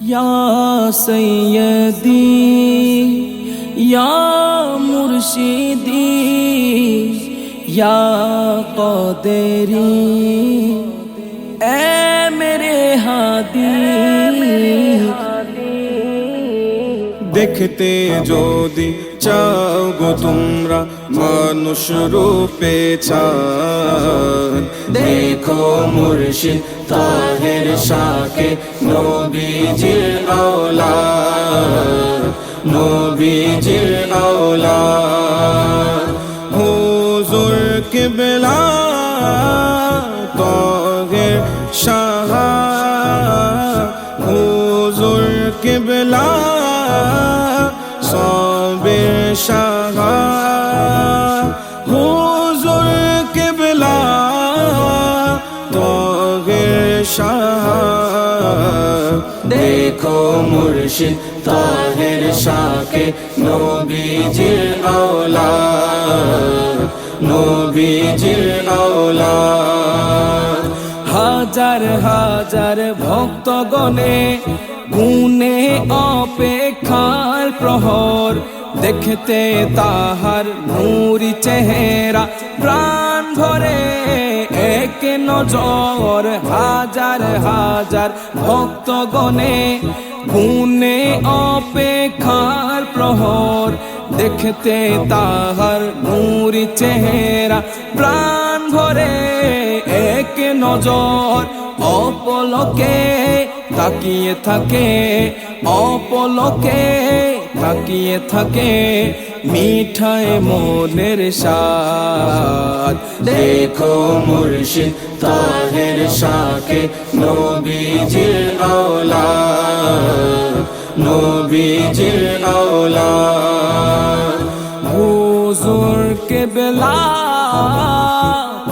या सैयदी या मुर्शिदी या क़ादिरी ऐ मेरे हादी। দেখতে যদি চাও গো তোমরা মানুষ রূপে চাঁদ, দেখো মুর্শিদ তাহের শাকে নবীজির আওলাদ, নবীজির আওলাদ। হুজুর কিবলা তাহের শাহ, হুজুর কিবলা সাবির শাহ, হুজুর কিবলা তাহের শাহ। দেখো মুর্শিদ তাহের শাকে নবীজির আওলাদ, নবীজির আওলাদ। হাজার হাজার ভক্তগণে গুনে অপেক্ষার প্রহর, দেখতে তাহার নূরি চেহারা প্রাণ ভরে এক নজর। হাজার হাজার ভক্তগণে গুনে অপেক্ষার প্রহর, দেখতে তাহার নূরি চেহারা প্রাণ ভরে এক নজর। অপলকে তাকিয়ে থাকে, অপলকে তাকিয়ে থাকে মিঠায় মনের স্বাদ। দেখো মুর্শিদ তাহের শাকে নবীজির আওলাদ, নবীজির আওলাদ। হুজুর কিবলা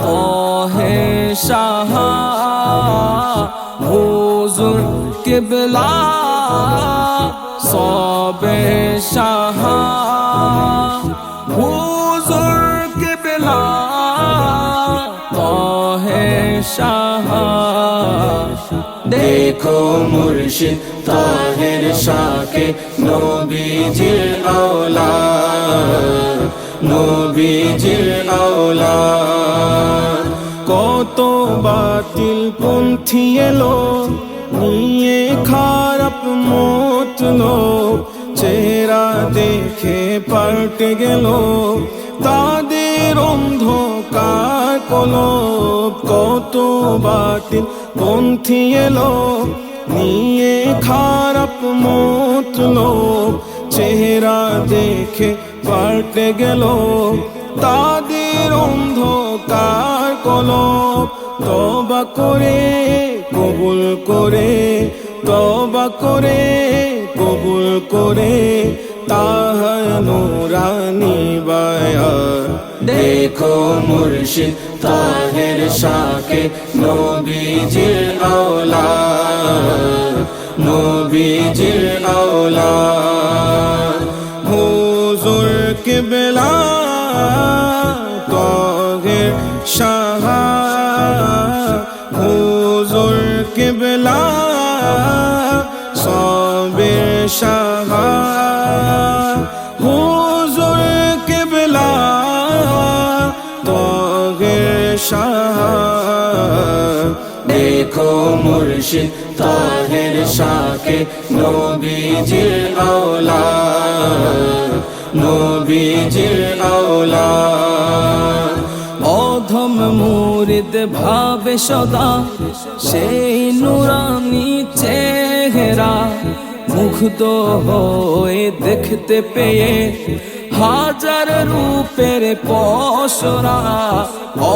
তাহে শাহ, হুজুর কিবলা সাবে শাহ, হুজুর কিবলা তাহে শাহ। দেখো মুর্শিদ তাহের শাকে নবীজির আওলাদ, নবীজির আওলাদ। কত বাতিল পন্থী এলো নিয়ে খারাপ মতলো, চেহারা দেখে পাল্টে গেল তাদের অন্ধকার কলব। কত বাতিল পন্থী এলো নিয়ে খারাপ মতলো, চেহারা দেখে পাল্টে গেল তাদের অন্ধকার কলব। তওবা করে কবুল করে, তওবা করে কবুল করে তাহার নূরানি বায়াত। দেখো মুর্শিদ তাহের শাকে নবীজির আওলাদ, নবীজির আওলাদ। হুজুর কিবলা তাহের শাহ, হুজুর কিবলা সাবির শাহ, হুজুর কিবলা তাহের শাহ। দেখো মুর্শিদ তাহের শাকে নবীজির আওলাদ, নবীজির আওলাদ। অধম মুরিদ ভাবে সদা সেই নুরানি চেহারা, মুগ্ধ হয়ে দেখতে পেয়ে হাজার রূপের পসরা।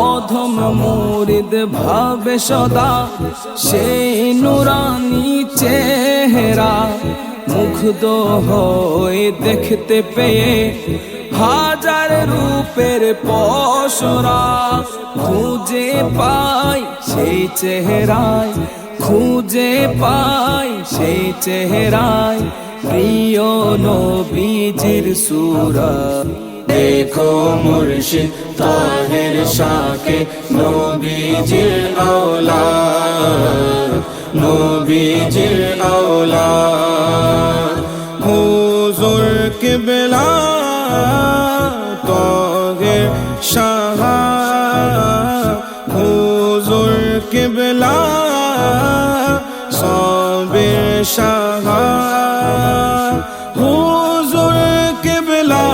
অধম মুরিদ ভাবে সদা সেই নুরানি চেহারা, মুগ্ধ হয়ে দেখতে পেয়ে হাজার রূপের পসরা। খুঁজে পাই সেই চেহারায়, খুঁজে পাই সেই চেহারায় প্রিয় নবীজির সূরত। देखो मुर्शिद ताहिर शाके नबीजिर औलाद নবীজির আওলাদ হুজুর কিবলা তাহের শাহ হুজুর কিবলা সাবির শাহ হুজুর কিবলা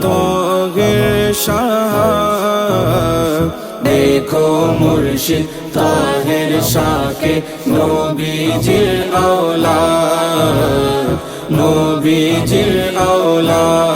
তাহের শাহ দেখো মুর্শিদ তাহের শাহকে নবীজির আওলাদ নবীজির আওলাদ